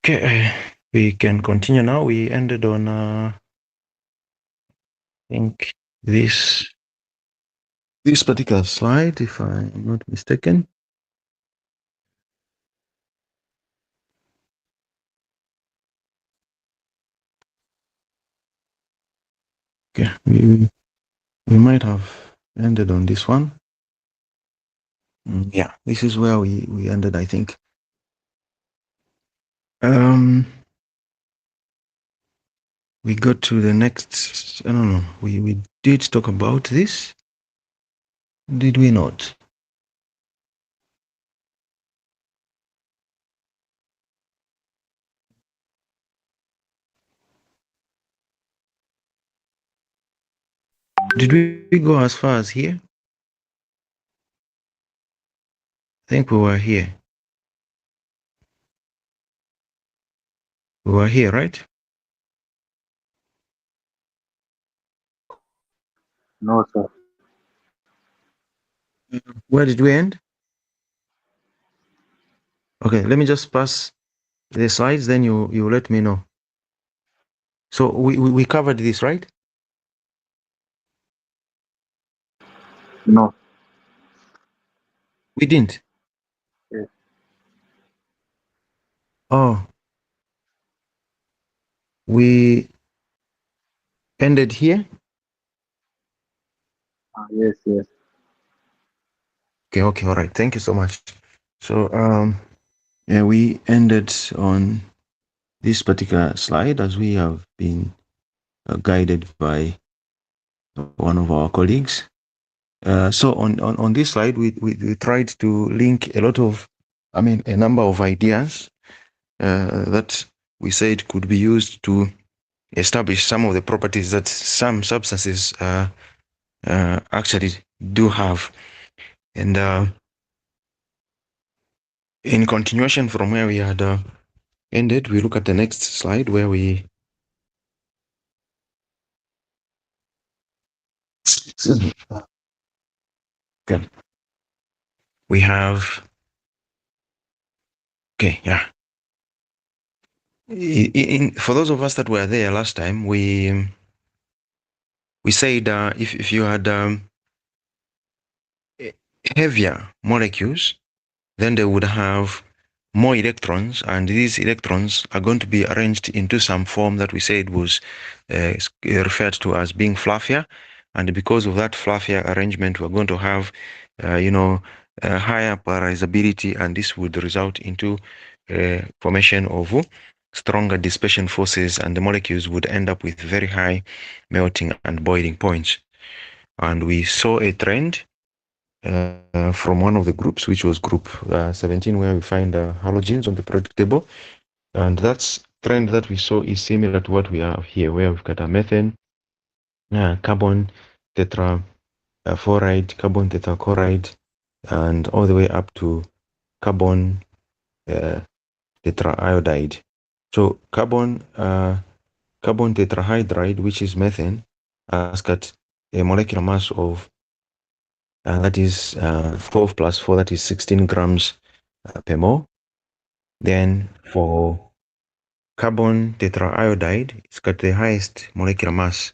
Okay, we can continue now. We ended on, I think, this particular slide, if I'm not mistaken. Okay, we might have ended on this one. Yeah, this is where we ended, I think. We got to the next, I don't know, we did talk about this, did we not? Did we go as far as here? I think we were here. We were here, right? No, sir. Where did we end? Okay, let me just pass the slides, then you let me know. So we covered this, right? No. We didn't. Yes. Oh, we ended here. Yes, yes. Okay, all right. Thank you so much. So yeah, we ended on this particular slide as we have been guided by one of our colleagues. So on this slide, we tried to link a lot of, a number of ideas that we said could be used to establish some of the properties that some substances actually do have. And in continuation from where we had ended, we look at the next slide where we okay. We have for those of us that were there last time, we said if you had heavier molecules, then they would have more electrons, and these electrons are going to be arranged into some form that we said was referred to as being fluffier. And because of that fluffier arrangement, we're going to have, higher polarizability, and this would result into formation of stronger dispersion forces, and the molecules would end up with very high melting and boiling points. And we saw a trend from one of the groups, which was group 17, where we find halogens on the periodic table. And that's trend that we saw is similar to what we have here, where we've got a methane, carbon tetrafluoride, carbon tetrachloride, and all the way up to carbon tetraiodide. So carbon tetrahydride, which is methane, has got a molecular mass of that is 12 plus 4, that is 16 grams per mole. Then for carbon tetraiodide, it's got the highest molecular mass.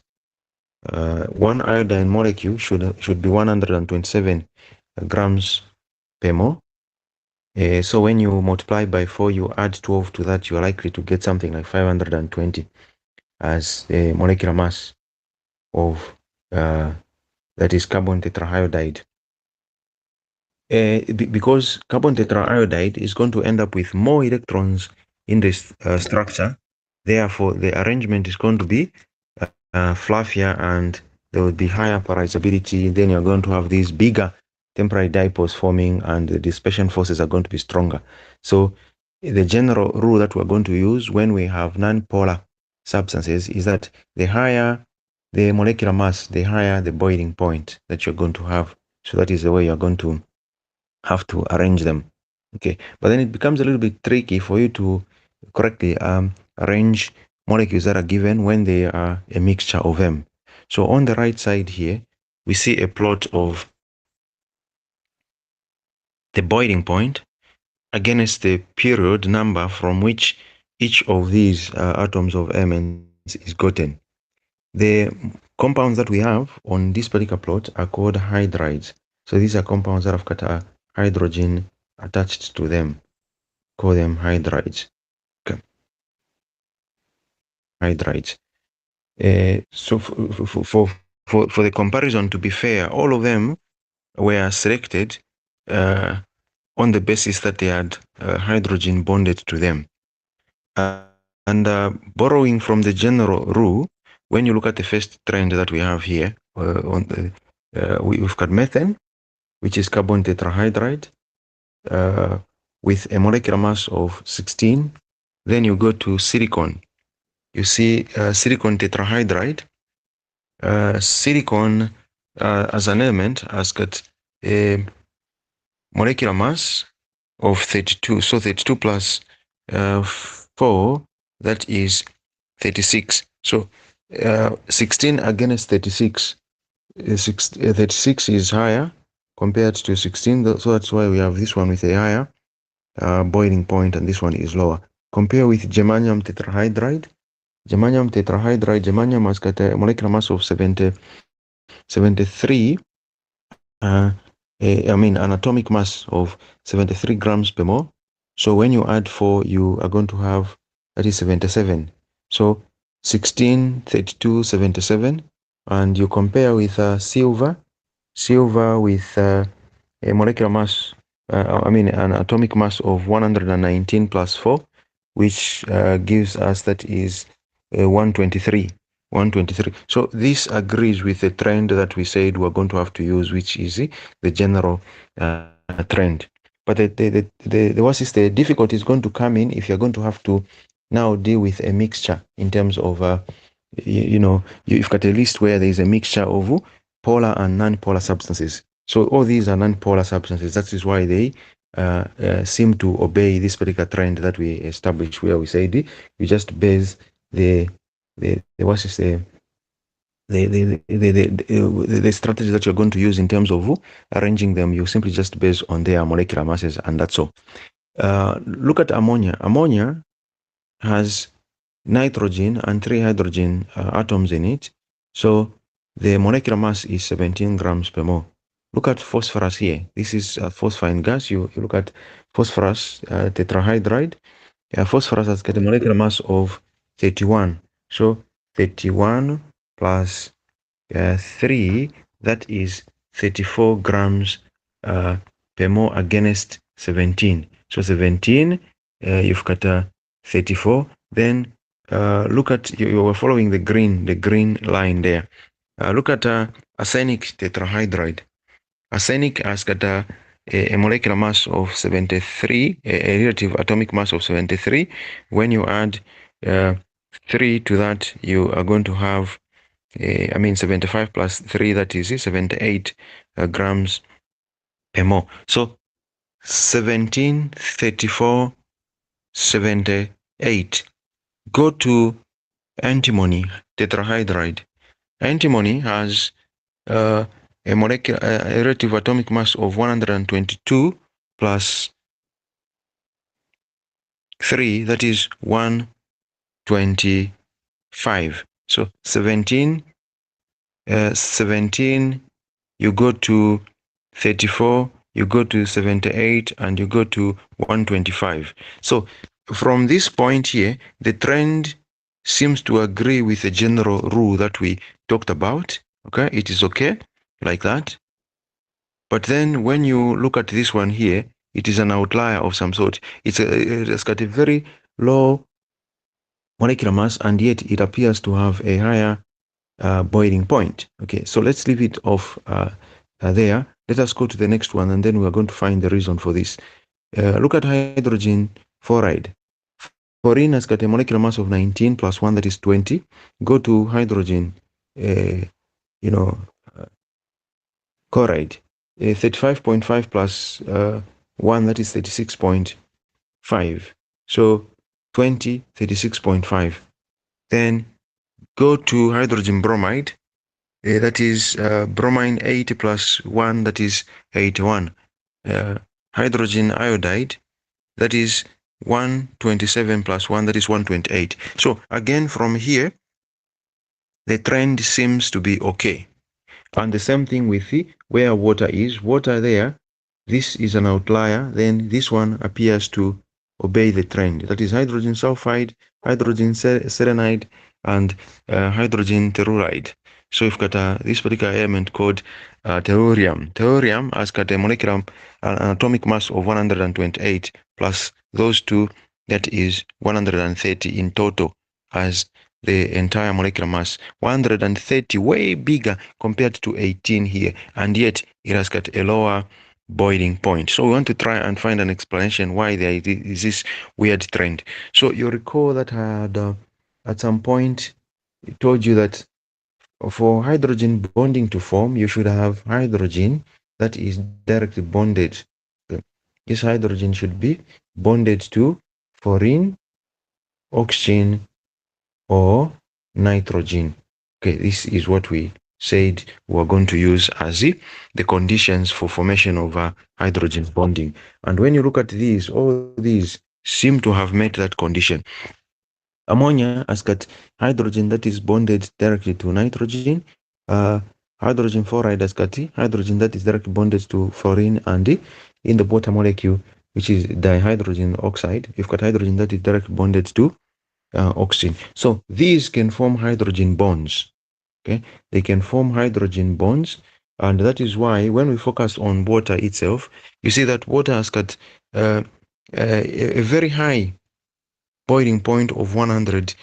One iodine molecule should be 127 grams per mole. So when you multiply by 4, you add 12 to that, you are likely to get something like 520 as the molecular mass of that is carbon tetraiodide. Because carbon tetraiodide is going to end up with more electrons in this structure, therefore the arrangement is going to be fluffier, and there will be higher polarizability. Then you're going to have these bigger temporary dipoles forming, and the dispersion forces are going to be stronger. So the general rule that we're going to use when we have non-polar substances is that the higher the molecular mass, the higher the boiling point that you're going to have. So that is the way you're going to have to arrange them. Okay, but then it becomes a little bit tricky for you to correctly arrange molecules that are given when they are a mixture of them. So on the right side here, we see a plot of the boiling point against the period number from which each of these atoms of elements is gotten. The compounds that we have on this particular plot are called hydrides. So these are compounds that have got a hydrogen attached to them. Call them hydrides. Okay. Hydrides. So for the comparison to be fair, all of them were selected on the basis that they had hydrogen bonded to them. And borrowing from the general rule, when you look at the first trend that we have here, we've got methane, which is carbon tetrahydride, with a molecular mass of 16. Then you go to silicon. You see silicon tetrahydride. Silicon as an element has got a molecular mass of 32. So 32 plus 4, that is 36. So 16 against 36, 36 is higher compared to 16. So that's why we have this one with a higher boiling point and this one is lower. Compare with germanium tetrahydride. Germanium has got a molecular mass of 73. An atomic mass of 73 grams per mole. So when you add 4, you are going to have, that is 77. So 16, 32, 77. And you compare with silver with a molecular mass, an atomic mass of 119 plus 4, which gives us, that is 123. 123. So this agrees with the trend that we said we're going to have to use, which is the general trend. But the difficulty is going to come in if you're going to have to now deal with a mixture in terms of, you've got a list where there is a mixture of polar and non-polar substances. So all these are non-polar substances. That is why they seem to obey this particular trend that we established, where we said you just base the strategy that you're going to use in terms of arranging them. You simply just base on their molecular masses, and that's all. Look at ammonia. Ammonia has nitrogen and 3 hydrogen atoms in it. So the molecular mass is 17 grams per mole. Look at phosphorus here. This is phosphine gas. You look at phosphorus tetrahydride. Phosphorus has got a molecular mass of 31. So 31 plus 3, that is 34 grams per mole against 17. So 17, you've got 34. Then look at, you were following the green line there. Look at arsenic tetrahydride. Arsenic has got a molecular mass of 73, a relative atomic mass of 73. When you add 3 to that, you are going to have 75 plus 3, that is 78 grams per mole. So 17, 34, 78. Go to antimony tetrahydride. Antimony has a relative atomic mass of 122 plus 3, that is 125. So 17, you go to 34, you go to 78, and you go to 125. So from this point here, the trend seems to agree with the general rule that we talked about. Okay, it is okay like that. But then when you look at this one here, it is an outlier of some sort. It's got a very low molecular mass, and yet it appears to have a higher boiling point. Okay, so let's leave it off there. Let us go to the next one, and then we are going to find the reason for this. Look at hydrogen fluoride. Fluorine has got a molecular mass of 19 plus 1, that is 20. Go to hydrogen, chloride. 35.5 plus 1, that is 36.5. So 20, 36.5. Then go to hydrogen bromide. That is bromine 80 plus 1, that is 81. Hydrogen iodide, that is 127 plus 1, that is 128. So again, from here, the trend seems to be okay. And the same thing with where water is. Water there, this is an outlier. Then this one appears to obey the trend. That is hydrogen sulfide, hydrogen selenide, and hydrogen telluride. So we've got this particular element called tellurium. Tellurium has got a molecular an atomic mass of 128 plus those two, that is 130 in total as the entire molecular mass. 130, way bigger compared to 18 here, and yet it has got a lower boiling point. So we want to try and find an explanation why there is this weird trend. So you recall that I had at some point told you that for hydrogen bonding to form, you should have hydrogen that is directly bonded. This hydrogen should be bonded to fluorine, oxygen, or nitrogen. Okay, this is what we said we are going to use as the conditions for formation of hydrogen bonding. And when you look at these, all these seem to have met that condition. Ammonia has got hydrogen that is bonded directly to nitrogen. Hydrogen fluoride has got hydrogen that is directly bonded to fluorine, and in the water molecule, which is dihydrogen oxide, you've got hydrogen that is directly bonded to oxygen. So these can form hydrogen bonds. Okay, they can form hydrogen bonds, and that is why when we focus on water itself, you see that water has got a very high boiling point of 100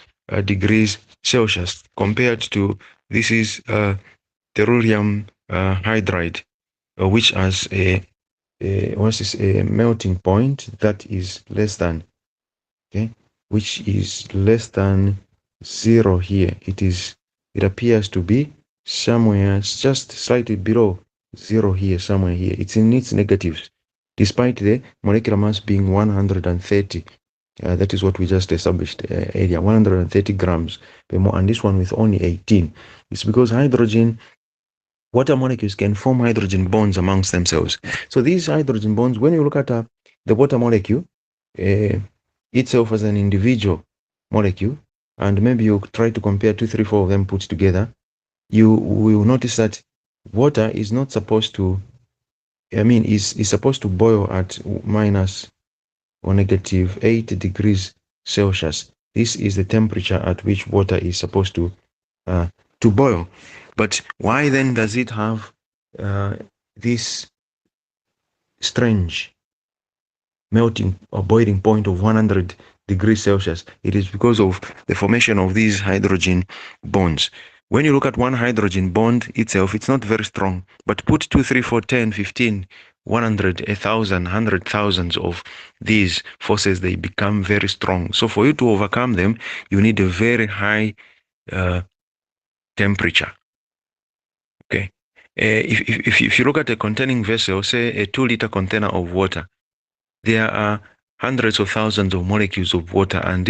degrees Celsius compared to this is tellurium hydride, which has a melting point that is less than, okay, which is less than 0 here. It appears to be somewhere just slightly below 0 here, somewhere here. It's in its negatives, despite the molecular mass being 130. That is what we just established earlier, 130 grams per mole, and this one with only 18. It's because water molecules can form hydrogen bonds amongst themselves. So these hydrogen bonds, when you look at the water molecule itself as an individual molecule, and maybe you try to compare 2, 3, 4 of them put together, you will notice that water is not supposed to, is supposed to boil at minus or negative 8 degrees Celsius. This is the temperature at which water is supposed to boil. But why then does it have this strange melting or boiling point of 100 degrees Celsius? It is because of the formation of these hydrogen bonds. When you look at one hydrogen bond itself, it's not very strong, but put 2, 3, 4, 10, 15, 100, 1,000, 100,000 of these forces, they become very strong. So for you to overcome them, you need a very high temperature. Okay. If you look at a containing vessel, say a 2-liter container of water, there are hundreds of thousands of molecules of water, and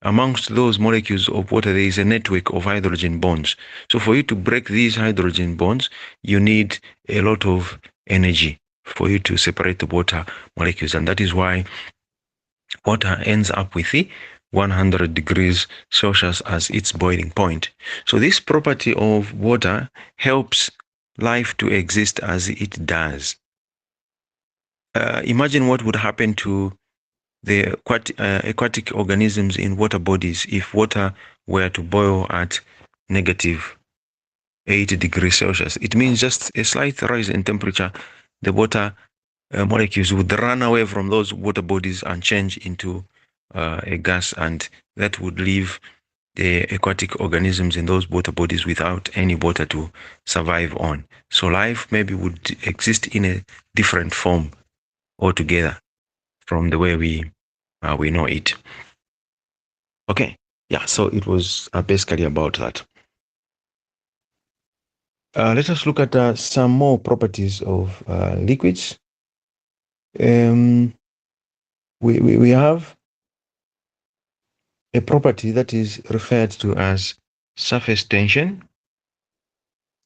amongst those molecules of water, there is a network of hydrogen bonds. So for you to break these hydrogen bonds, you need a lot of energy for you to separate the water molecules, and that is why water ends up with 100 degrees Celsius as its boiling point. So this property of water helps life to exist as it does. Imagine what would happen to the aquatic organisms in water bodies if water were to boil at negative 80 degrees Celsius. It means just a slight rise in temperature, the water molecules would run away from those water bodies and change into a gas, and that would leave the aquatic organisms in those water bodies without any water to survive on. So life maybe would exist in a different form altogether from the way we know it. Okay, yeah, so it was basically about that. Let us look at some more properties of liquids. We have a property that is referred to as surface tension.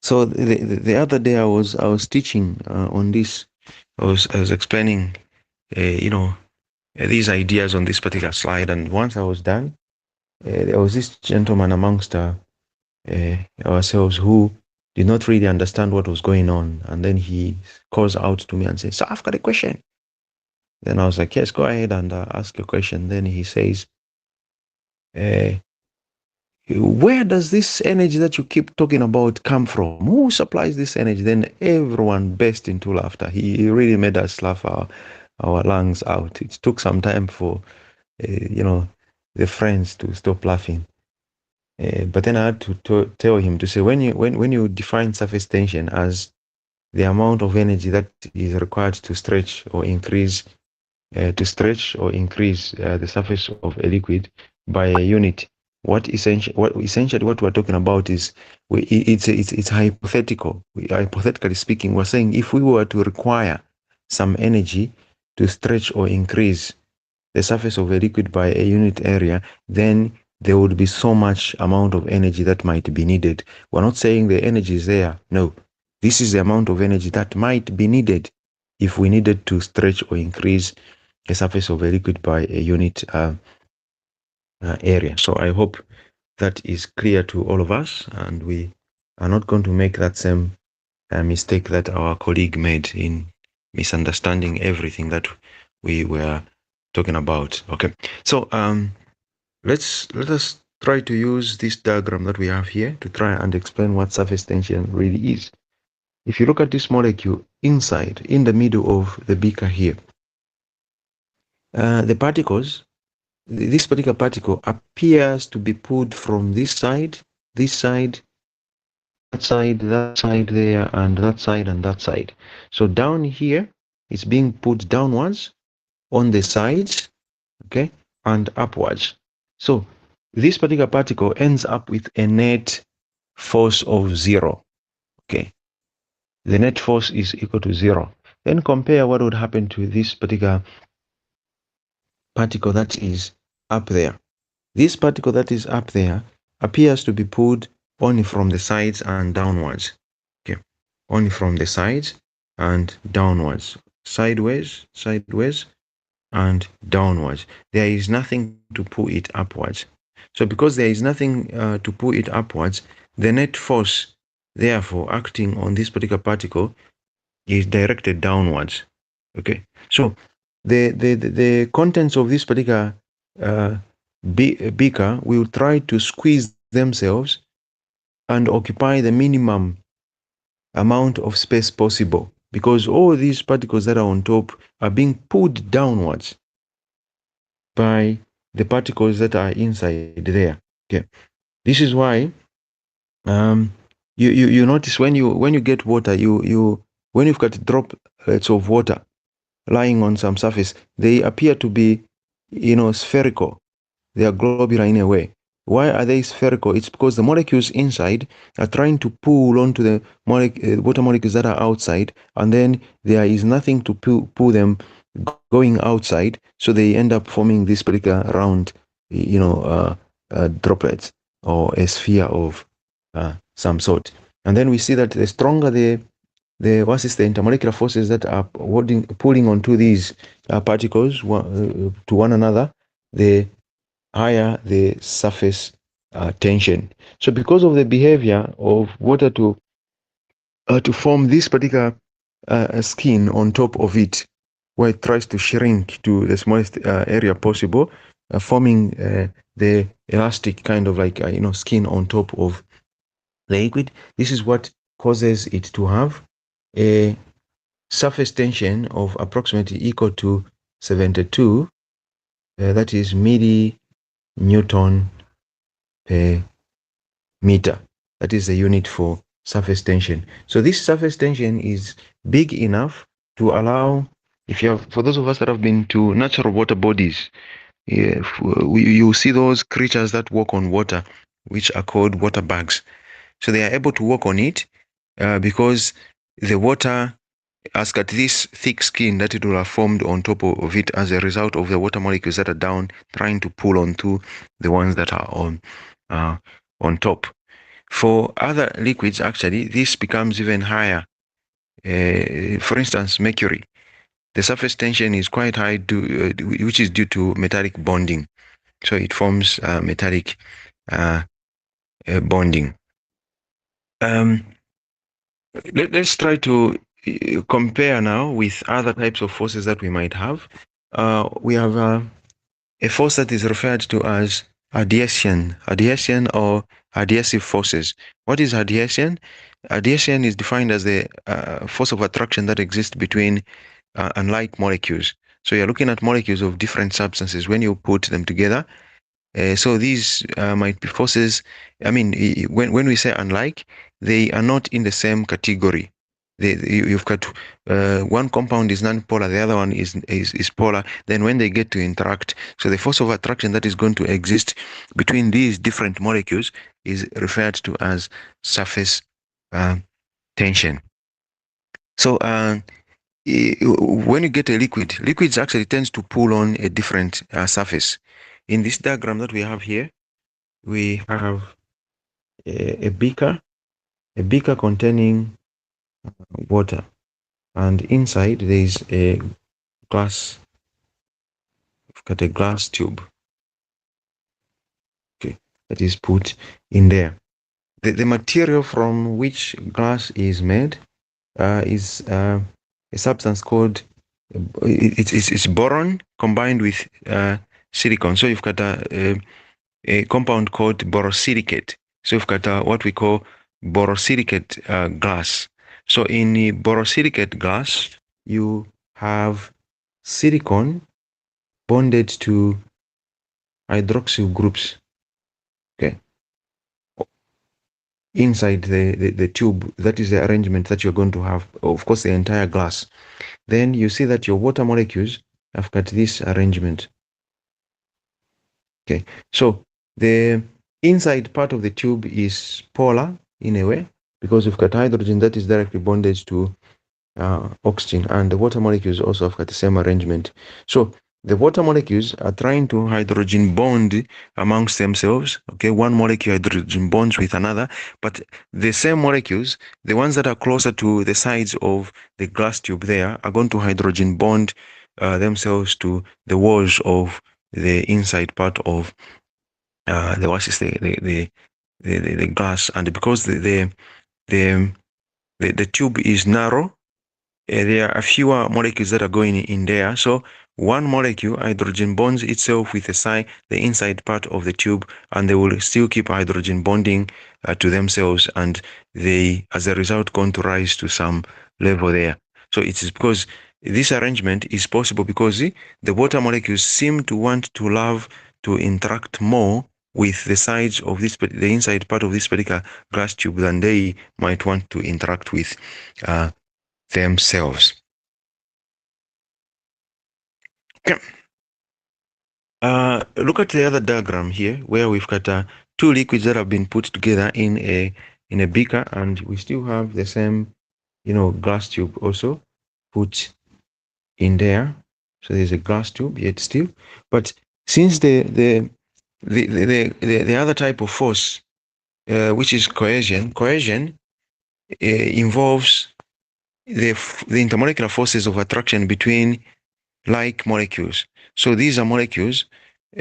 So the other day I was teaching on this. I was explaining, these ideas on this particular slide. And once I was done, there was this gentleman amongst ourselves who did not really understand what was going on. And then he calls out to me and says, "So I've got a question." Then I was like, "Yes, go ahead and ask your question." Then he says, "Where does this energy that you keep talking about come from? Who supplies this energy?" Then everyone burst into laughter. He really made us laugh our lungs out. It took some time for, the friends to stop laughing. But then I had to tell him to say, when you define surface tension as the amount of energy that is required to stretch or increase the surface of a liquid by a unit. Essentially what we're talking about is it's hypothetical. Hypothetically speaking, we're saying if we were to require some energy to stretch or increase the surface of a liquid by a unit area, then there would be so much amount of energy that might be needed. We're not saying the energy is there. No, this is the amount of energy that might be needed if we needed to stretch or increase the surface of a liquid by a unit area. So I hope that is clear to all of us, and we are not going to make that same mistake that our colleague made in misunderstanding everything that we were talking about. Okay, so let us try to use this diagram that we have here to try and explain what surface tension really is. If you look at this molecule inside, in the middle of the beaker here, the particles, this particular particle appears to be pulled from this side, that side there, and that side and that side. So down here, it's being put downwards on the sides, okay, and upwards. So this particular particle ends up with a net force of 0, okay. The net force is equal to 0. Then compare what would happen to this particular particle that is up there. This particle that is up there appears to be pulled only from the sides and downwards. Okay, only from the sides and downwards, sideways, and downwards. There is nothing to pull it upwards. So because there is nothing to pull it upwards, the net force, therefore, acting on this particular particle is directed downwards. Okay, so the contents of this particular beaker will try to squeeze themselves and occupy the minimum amount of space possible, because all these particles that are on top are being pulled downwards by the particles that are inside there. Okay, this is why you notice when you get water, when you've got droplets of water lying on some surface, they appear to be spherical. They are globular in a way. Why are they spherical? It's because the molecules inside are trying to pull onto the water molecules that are outside, and then there is nothing to pull them going outside, so they end up forming this particular round, droplets or a sphere of some sort. And then we see that the stronger the intermolecular forces that are pulling onto these particles to one another, the higher the surface tension. So because of the behavior of water to form this particular skin on top of it, where it tries to shrink to the smallest area possible, forming the elastic kind of like skin on top of the liquid. This is what causes it to have a surface tension of approximately equal to 72, that is millinewton per meter. That is the unit for surface tension. So this surface tension is big enough to allow, for those of us that have been to natural water bodies, you see those creatures that walk on water, which are called water bugs. So they are able to walk on it because the water has got this thick skin that it will have formed on top of it as a result of the water molecules that are down trying to pull onto the ones that are on top. For other liquids, actually, this becomes even higher. For instance, mercury. the surface tension is quite high, which is due to metallic bonding. So it forms metallic bonding. Let's try to compare now with other types of forces that we might have. We have a force that is referred to as adhesion or adhesive forces. What is adhesion? Adhesion is defined as the force of attraction that exists between unlike molecules. So you're looking at molecules of different substances. When you put them together, so these might be forces. I mean, when we say unlike, they are not in the same category. You've got one compound is non-polar, the other one is polar. Then when they get to interact, so the force of attraction that is going to exist between these different molecules is referred to as surface tension. So when you get a liquid, liquids actually tends to pull on a different surface. In this diagram that we have here, we have a beaker containing water, and inside there is a glass. We've got a glass tube, okay, that is put in there. The material from which glass is made is a substance called it's boron combined with silicon. So you've got a compound called borosilicate. So you've got what we call borosilicate glass. So in borosilicate glass, you have silicon bonded to hydroxyl groups, okay, inside the tube. That is the arrangement that you're going to have, of course, the entire glass. Then you see that your water molecules have got this arrangement. Okay, so the inside part of the tube is polar in a way, because we've got hydrogen that is directly bonded to oxygen, and the water molecules also have got the same arrangement. So the water molecules are trying to hydrogen bond amongst themselves. Okay, one molecule hydrogen bonds with another, but the same molecules, the ones that are closer to the sides of the glass tube there, are going to hydrogen bond themselves to the walls of the inside part of the glass. And because the tube is narrow, there are fewer molecules that are going in there. So one molecule hydrogen bonds itself with the inside part of the tube, and they will still keep hydrogen bonding to themselves, and they, as a result, going to rise to some level there. So it is because this arrangement is possible because the water molecules seem to want to love to interact more with the sides of this, the inside part of this particular glass tube, than they might want to interact with themselves. Okay. Look at the other diagram here, where we've got two liquids that have been put together in a beaker, and we still have the same, glass tube also put in there. So there's a glass tube yet still, but since the other type of force, which is cohesion involves the intermolecular forces of attraction between like molecules. So these are molecules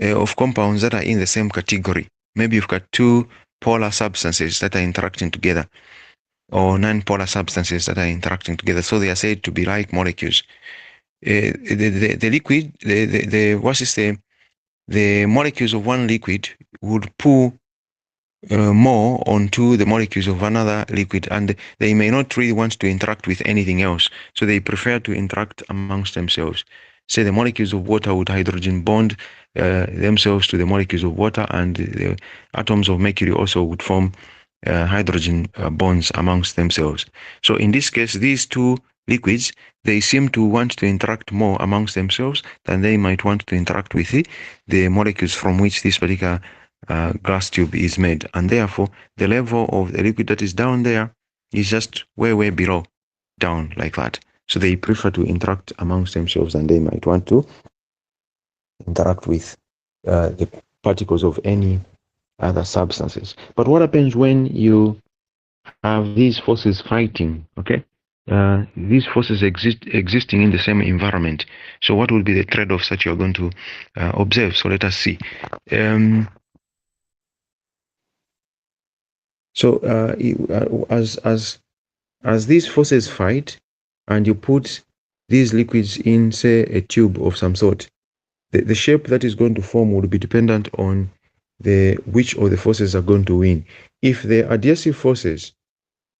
of compounds that are in the same category. Maybe you've got two polar substances that are interacting together, or non-polar substances that are interacting together. So they are said to be like molecules. The liquid, the molecules of one liquid would pull more onto the molecules of another liquid, and they may not really want to interact with anything else. So they prefer to interact amongst themselves. Say the molecules of water would hydrogen bond themselves to the molecules of water, and the atoms of mercury also would form hydrogen bonds amongst themselves. So in this case, these two liquids, they seem to want to interact more amongst themselves than they might want to interact with the molecules from which this particular glass tube is made, and therefore the level of the liquid that is down there is just way below, down like that. So they prefer to interact amongst themselves than they might want to interact with the particles of any other substances. But what happens when you have these forces fighting? Okay, these forces existing in the same environment. So what will be the trade-offs that you're going to observe? So let us see. As these forces fight, and you put these liquids in, say, a tube of some sort, the shape that is going to form will be dependent on which of the forces are going to win. If the adhesive forces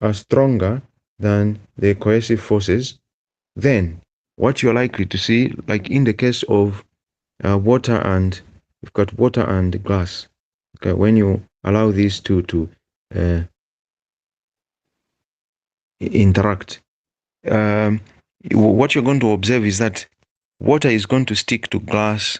are stronger than the cohesive forces, then what you're likely to see, like in the case of water and, you've got water and glass, okay, when you allow these two to interact, what you're going to observe is that water is going to stick to glass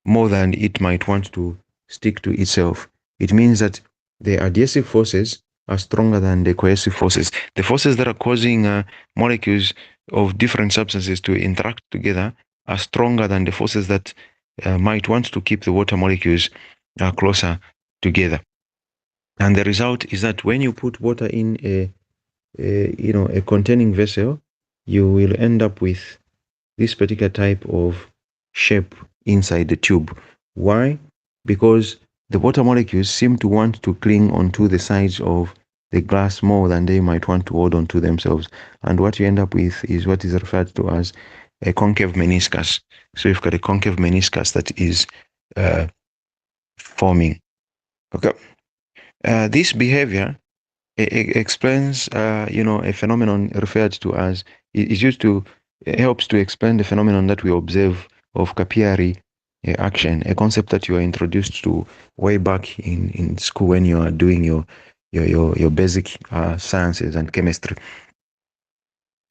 more than it might want to stick to itself. It means that the adhesive forces are stronger than the cohesive forces. The forces that are causing molecules of different substances to interact together are stronger than the forces that might want to keep the water molecules closer together. And the result is that when you put water in a containing vessel, you will end up with this particular type of shape inside the tube. Why? Because the water molecules seem to want to cling onto the sides of the glass more than they might want to hold onto themselves. And what you end up with is what is referred to as a concave meniscus. So you've got a concave meniscus that is forming. Okay. This behavior explains, a phenomenon referred to as, it helps to explain the phenomenon that we observe of capillary action, a concept that you are introduced to way back in school when you are doing your basic sciences and chemistry.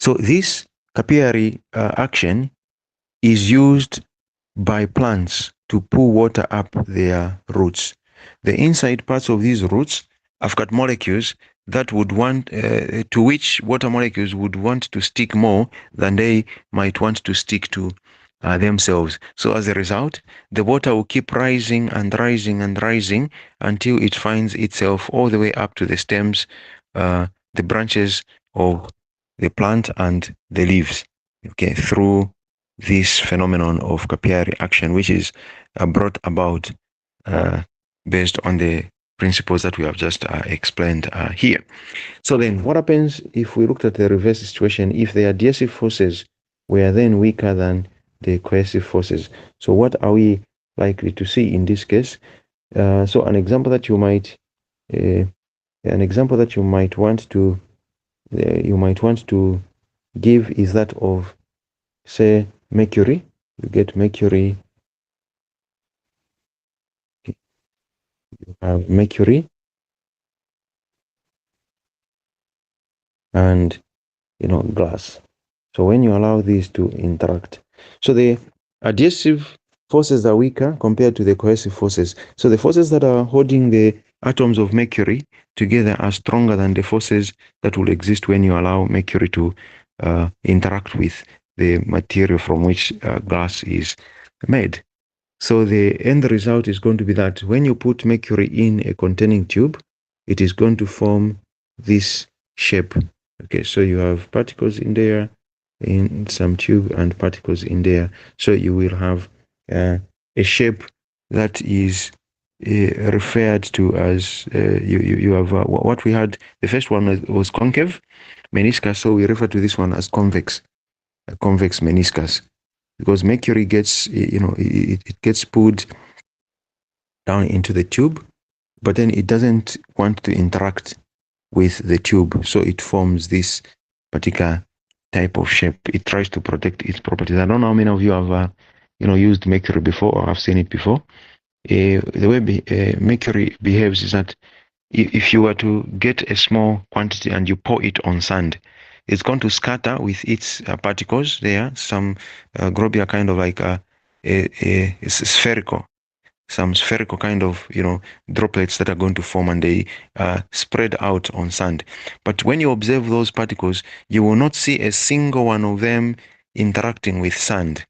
So this capillary action is used by plants to pull water up their roots. The inside parts of these roots have got molecules that would want, to which water molecules would want to stick more than they might want to stick to themselves. So as a result, the water will keep rising and rising and rising until it finds itself all the way up to the stems, the branches of the plant and the leaves, okay, through this phenomenon of capillary action, which is brought about based on the principles that we have just explained here. So then what happens if we looked at the reverse situation, if the adhesive forces were then weaker than the cohesive forces? So what are we likely to see in this case? So an example that you might want to give is that of, say, mercury. You get mercury. You have mercury and glass. So when you allow these to interact, so the adhesive forces are weaker compared to the cohesive forces. So the forces that are holding the atoms of mercury together are stronger than the forces that will exist when you allow mercury to interact with the material from which glass is made. So the end result is going to be that when you put mercury in a containing tube, it is going to form this shape. Okay, so you have particles in there, in some tube, and particles in there. So you will have a shape that is referred to as, you have what we had, the first one was concave meniscus, so we refer to this one as convex, a convex meniscus, because mercury gets, it gets pulled down into the tube, but then it doesn't want to interact with the tube, so it forms this particular type of shape. It tries to protect its properties. I don't know how many of you have used mercury before or have seen it before. The way mercury behaves is that if you were to get a small quantity and you pour it on sand, it's going to scatter with its particles there, some globular kind of like a spherical, some spherical kind of droplets that are going to form, and they spread out on sand. But when you observe those particles, you will not see a single one of them interacting with sand.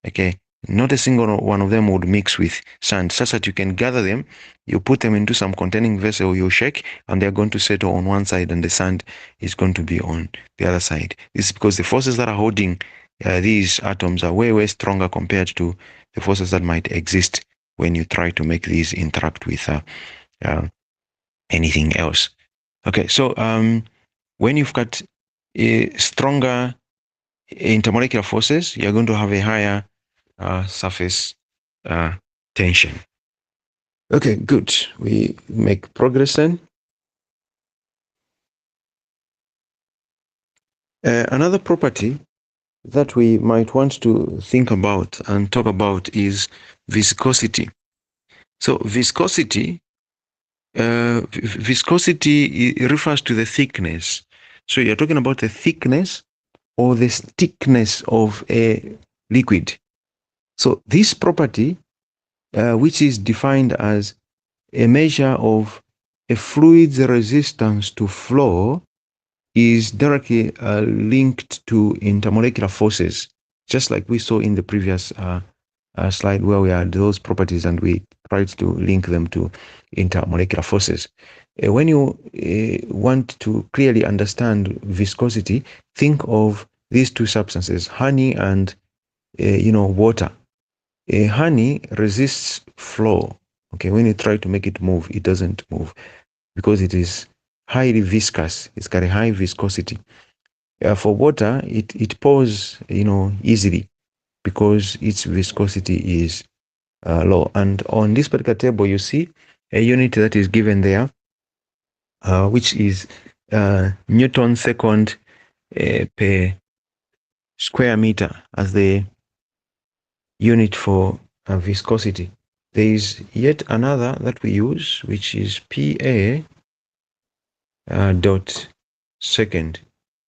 Okay, Not a single one of them would mix with sand, such that you can gather them, you put them into some containing vessel, you shake, and they're going to settle on one side, and the sand is going to be on the other side. This is because the forces that are holding these atoms are way, way stronger compared to the forces that might exist when you try to make these interact with anything else. Okay, so when you've got stronger intermolecular forces, you're going to have a higher surface tension. Okay, good. We make progress then. Another property that we might want to think about and talk about is viscosity. So viscosity refers to the thickness. So you're talking about the thickness or the thickness of a liquid. So this property, which is defined as a measure of a fluid's resistance to flow, is directly linked to intermolecular forces, just like we saw in the previous slide where we had those properties and we tried to link them to intermolecular forces. When you want to clearly understand viscosity, think of these two substances, honey and water. Honey resists flow. Okay, when you try to make it move, it doesn't move because it is highly viscous. It's got a high viscosity. For water, it pours, easily because its viscosity is low. And on this particular table, you see a unit that is given there, which is Newton second per square meter as the unit for viscosity. There is yet another that we use, which is PA dot second.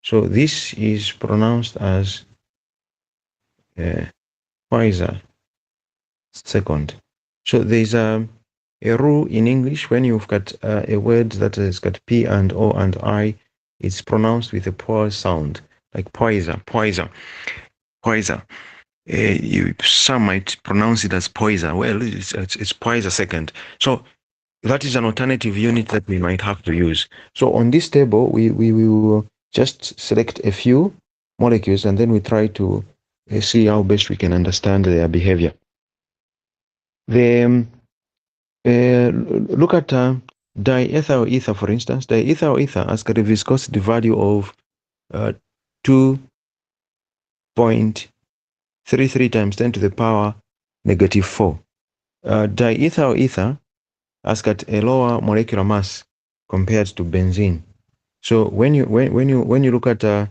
So this is pronounced as Pfizer second. So there's a rule in English when you've got a word that has got P and O and I, it's pronounced with a pause sound, like Pfizer, Pfizer, Pfizer. Some might pronounce it as Pfizer. Well, it's Pfizer second. So that is an alternative unit that we might have to use. So on this table, we will just select a few molecules and then we try to see how best we can understand their behavior. Look at diethyl ether, for instance. Diethyl ether has got a viscosity value of 2.33 times 10 to the power negative 4. Diethyl ether has got a lower molecular mass compared to benzene. So when you look at the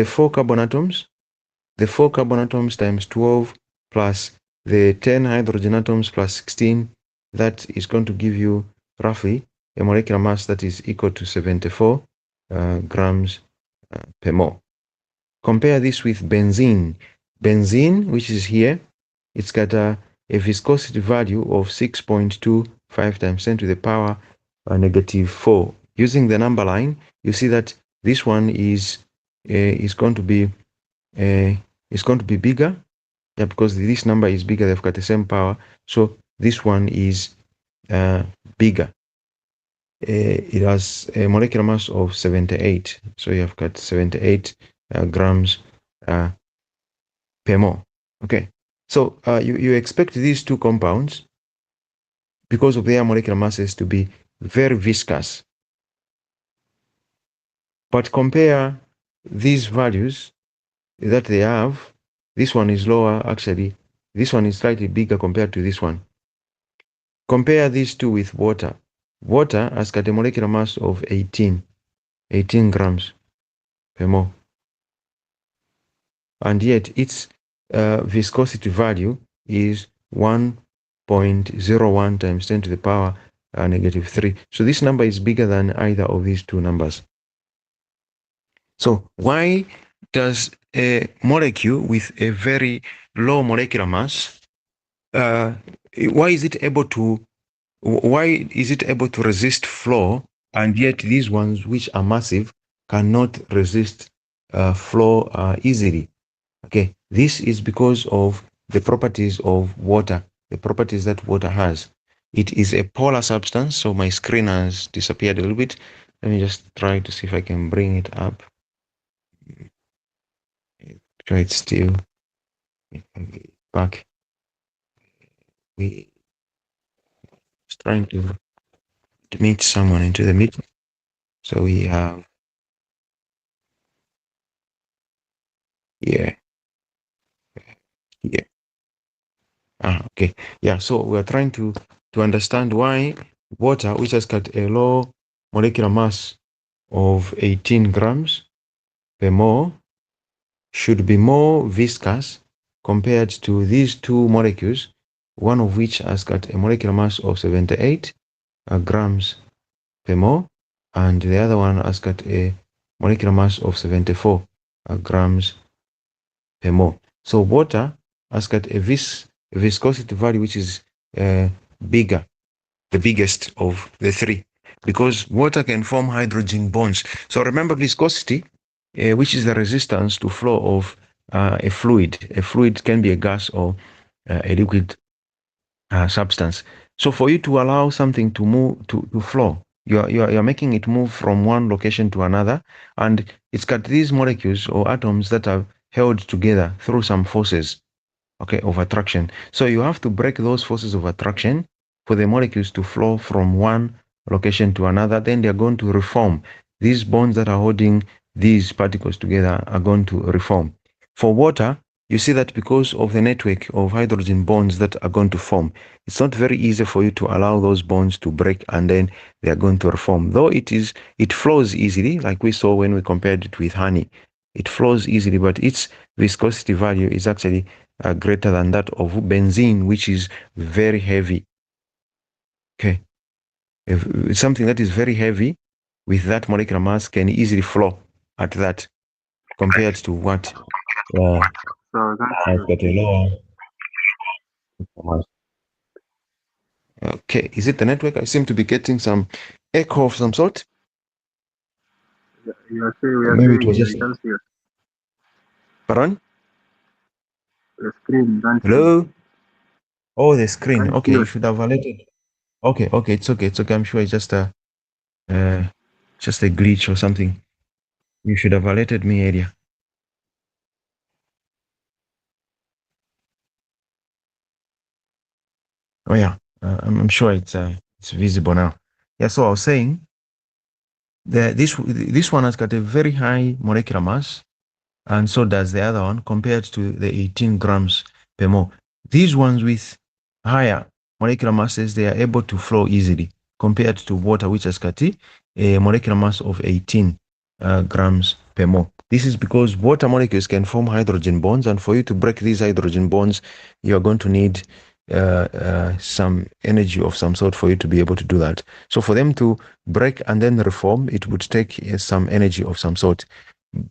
4 carbon atoms, the 4 carbon atoms times 12 plus the 10 hydrogen atoms plus 16, that is going to give you roughly a molecular mass that is equal to 74 grams per mole. Compare this with benzene. Benzene, which is here, it's got a viscosity value of 6.25 times 10 to the power negative 4. Using the number line, you see that this one is going to be bigger, because this number is bigger. They've got the same power, so this one is bigger. It has a molecular mass of 78, so you have got 78 grams per mole. Okay, so you expect these two compounds, because of their molecular masses, to be very viscous. But compare these values that they have. This one is lower, actually. This one is slightly bigger compared to this one. Compare these two with water. Water has got a molecular mass of 18 grams per mole. And yet its viscosity value is 1.01 times 10 to the power negative 3. So this number is bigger than either of these two numbers. So why does a molecule with a very low molecular mass, why is it able to resist flow, and yet these ones which are massive cannot resist flow easily? Okay, this is because of the properties of water, the properties that water has. It is a polar substance, so my screen has disappeared a little bit. Let me just try to see if I can bring it up. Try it still. Back. We trying to meet someone into the meeting. So we have here, here. Okay. Yeah, so we're trying to understand why water, which has got a low molecular mass of 18 grams per mole, should be more viscous compared to these two molecules, one of which has got a molecular mass of 78 grams per mole, and the other one has got a molecular mass of 74 grams per mole. So water has got a viscosity value which is bigger, the biggest of the three, because water can form hydrogen bonds. So remember viscosity, which is the resistance to flow of a fluid. A fluid can be a gas or a liquid substance. So for you to allow something to move, to flow, you're making it move from one location to another, and it's got these molecules or atoms that are held together through some forces, okay, of attraction. So you have to break those forces of attraction for the molecules to flow from one location to another. Then they're going to reform. These bonds that are holding these particles together are going to reform. For water, you see that because of the network of hydrogen bonds that are going to form, it's not very easy for you to allow those bonds to break and then they are going to reform. Though it flows easily, like we saw when we compared it with honey. It flows easily, but its viscosity value is actually greater than that of benzene, which is very heavy. Okay, if something that is very heavy with that molecular mass can easily flow at that, compared to what So that's has good. got a lower mass. Okay, is it the network? I seem to be getting some echo of some sort. We are Maybe it saying was here, just. you can see your Pardon? screen, you can see. Hello? Oh, the You screen. can Okay, see you your should have alerted. Okay, okay, it's okay, it's okay. I'm sure it's uh, just a glitch or something. You should have alerted me earlier. Oh yeah, I'm sure it's visible now. Yeah, so I was saying that this one has got a very high molecular mass, and so does the other one compared to the 18 grams per mole. These ones with higher molecular masses, they are able to flow easily compared to water, which has got a molecular mass of 18 grams per mole. This is because water molecules can form hydrogen bonds, and for you to break these hydrogen bonds, you are going to need some energy of some sort for you to be able to do that. So for them to break and then reform, it would take some energy of some sort.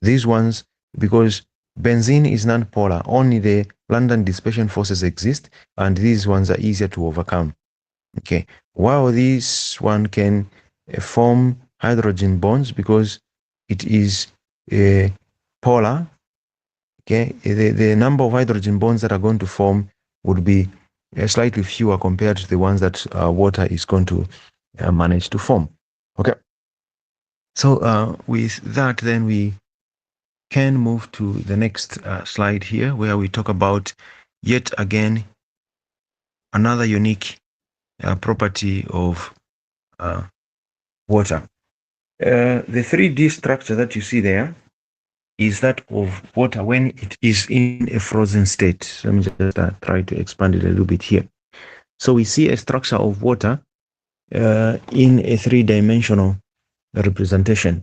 These ones, because benzene is non-polar, only the London dispersion forces exist, and these ones are easier to overcome. Okay, while this one can form hydrogen bonds because it is polar. Okay, the number of hydrogen bonds that are going to form would be slightly fewer compared to the ones that water is going to manage to form. Okay, so with that, then we can move to the next slide here, where we talk about yet again another unique property of water. The 3D structure that you see there is that of water when it is in a frozen state. Let me just try to expand it a little bit here. So we see a structure of water in a three-dimensional representation.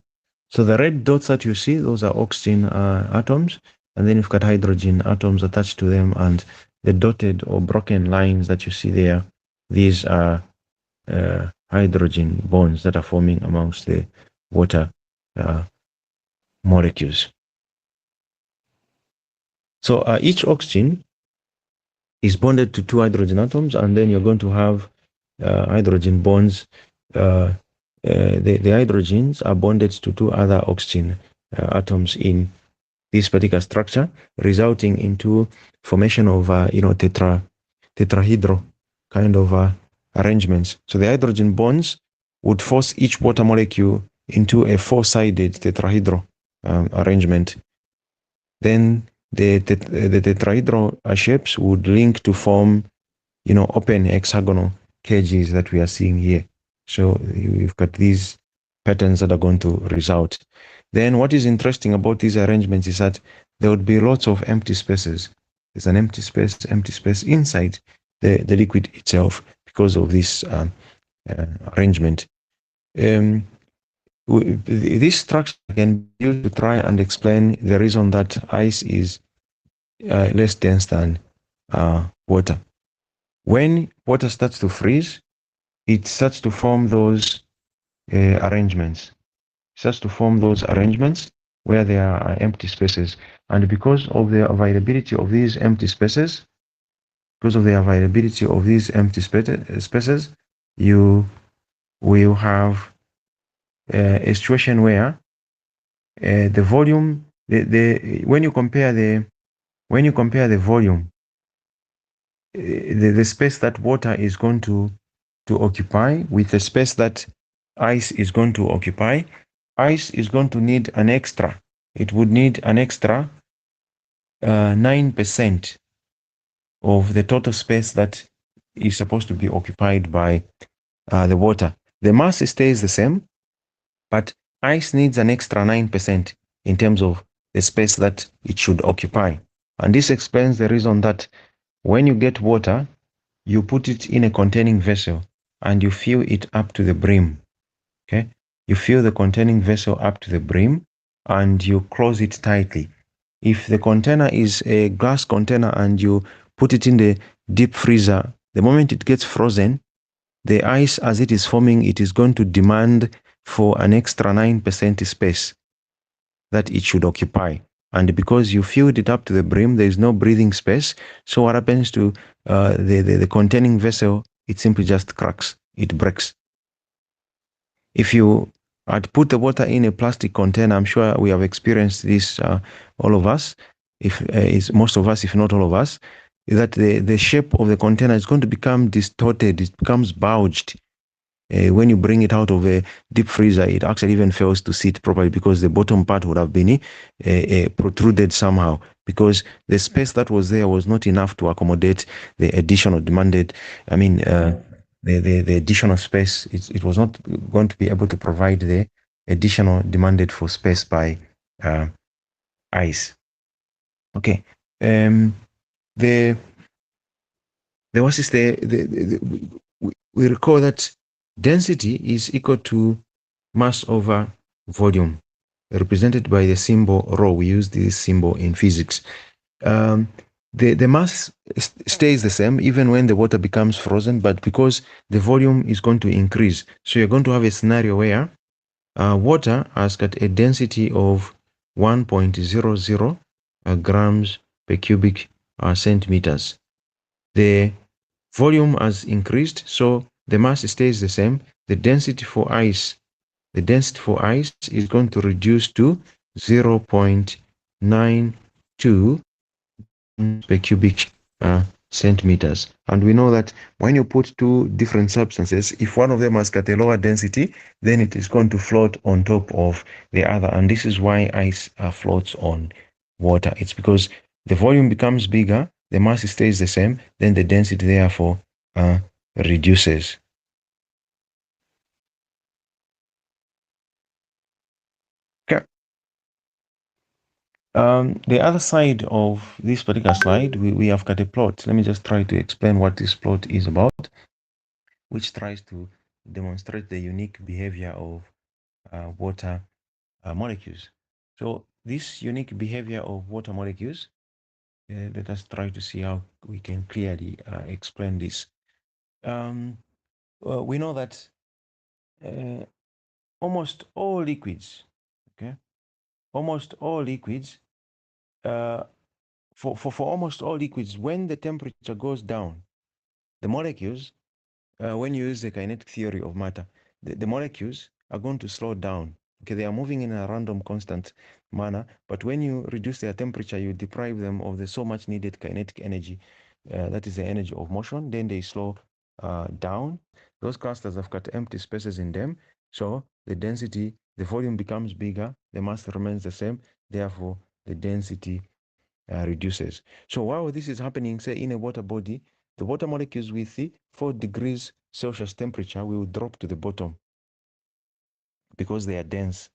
So the red dots that you see, those are oxygen atoms, and then you've got hydrogen atoms attached to them, and the dotted or broken lines that you see there, these are hydrogen bonds that are forming amongst the water molecules. So each oxygen is bonded to two hydrogen atoms, and then you're going to have hydrogen bonds. The hydrogens are bonded to two other oxygen atoms in this particular structure, resulting into formation of tetrahedral kind of arrangements. So the hydrogen bonds would force each water molecule into a four-sided tetrahedral arrangement. Then the tetrahedral shapes would link to form, open hexagonal cages that we are seeing here. So you've got these patterns that are going to result. Then what is interesting about these arrangements is that there would be lots of empty spaces. There's an empty space inside the liquid itself because of this arrangement. This structure can be used to try and explain the reason that ice is less dense than water. When water starts to freeze, it starts to form those arrangements. It starts to form those arrangements where there are empty spaces. And because of the availability of these empty spaces, you will have a situation where the volume, when you compare the volume, the space that water is going to occupy with the space that ice is going to occupy, ice is going to need an extra. It would need an extra 9% of the total space that is supposed to be occupied by the water. The mass stays the same, but ice needs an extra 9% in terms of the space that it should occupy. And this explains the reason that when you get water, you put it in a containing vessel and you fill it up to the brim. Okay? You fill the containing vessel up to the brim and you close it tightly. If the container is a glass container and you put it in the deep freezer, the moment it gets frozen, the ice as it is forming, it is going to demand for an extra 9% space that it should occupy. And because you filled it up to the brim, there is no breathing space. So what happens to the containing vessel? It simply just cracks. It breaks. If you had put the water in a plastic container, I'm sure we have experienced this, all of us, if it's most of us, if not all of us, is that the shape of the container is going to become distorted. It becomes bulged. When you bring it out of a deep freezer, it actually even fails to sit properly because the bottom part would have been protruded somehow, because the space that was there was not enough to accommodate the additional demanded. The additional space. It was not going to be able to provide the additional demanded for space by ice. Okay. We recall that density is equal to mass over volume, represented by the symbol rho. We use this symbol in physics. The mass stays the same even when the water becomes frozen, but because the volume is going to increase. So you're going to have a scenario where water has got a density of 1.00 grams per cubic centimeters. The volume has increased, so the mass stays the same. The density for ice is going to reduce to 0.92 per cubic centimeters. And we know that when you put two different substances, if one of them has got a lower density, then it is going to float on top of the other. And this is why ice floats on water. It's because the volume becomes bigger, the mass stays the same, then the density therefore reduces. Okay. The other side of this particular slide, we have got a plot. Let me just try to explain what this plot is about, which tries to demonstrate the unique behavior of water molecules. So this unique behavior of water molecules, let us try to see how we can clearly explain this. We know that almost all liquids, almost all liquids, for almost all liquids, when the temperature goes down, the molecules, when you use the kinetic theory of matter, the molecules are going to slow down. Okay, they are moving in a random constant manner, but when you reduce their temperature, you deprive them of the so much needed kinetic energy. That is the energy of motion. Then they slow down. Those clusters have got empty spaces in them, so the density, the volume becomes bigger, the mass remains the same, therefore the density reduces. So while this is happening, say in a water body, the water molecules with the 4 degrees Celsius temperature will drop to the bottom because they are dense.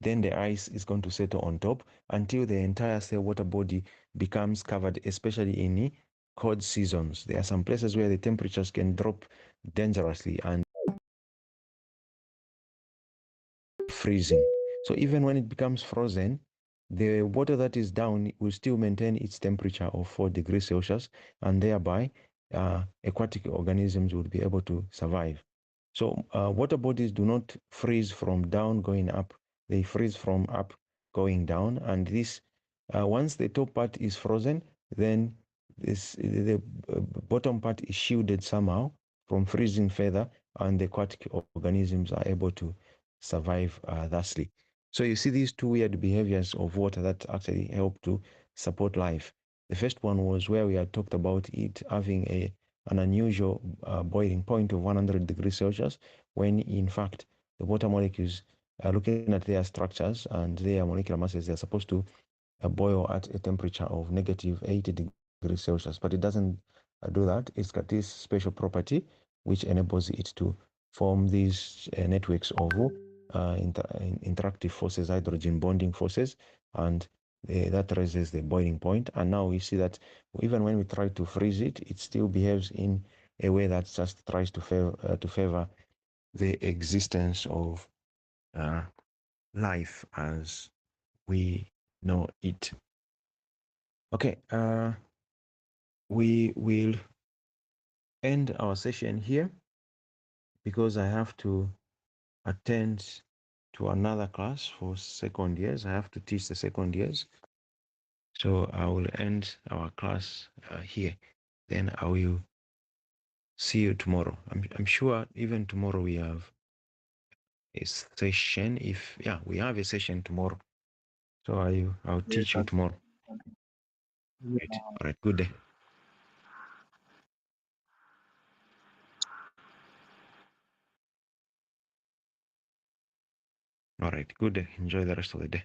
Then the ice is going to settle on top until the entire say water body becomes covered, especially in the cold seasons. There are some places where the temperatures can drop dangerously and freezing. So even when it becomes frozen, the water that is down will still maintain its temperature of 4 degrees Celsius, and thereby aquatic organisms will be able to survive. So water bodies do not freeze from down going up, they freeze from up going down. And this, once the top part is frozen, then the bottom part is shielded somehow from freezing further, and the aquatic organisms are able to survive thusly. So you see these two weird behaviors of water that actually help to support life. The first one was where we had talked about it having an unusual boiling point of 100 degrees Celsius, when in fact the water molecules, looking at their structures and their molecular masses, they're supposed to boil at a temperature of negative 80 degrees Celsius, but it doesn't do that. It's got this special property which enables it to form these networks of interactive forces, hydrogen bonding forces, and that raises the boiling point. And now we see that even when we try to freeze it, it still behaves in a way that just tries to favor the existence of uh, life as we know it. Okay, we will end our session here because I have to attend to another class for second years. I have to teach the second years. So I will end our class here. Then I will see you tomorrow. I'm sure even tomorrow we have a session. Yeah, we have a session tomorrow. So I'll Yes, teach you tomorrow. Right. All right. Good day. All right. Good day. Enjoy the rest of the day.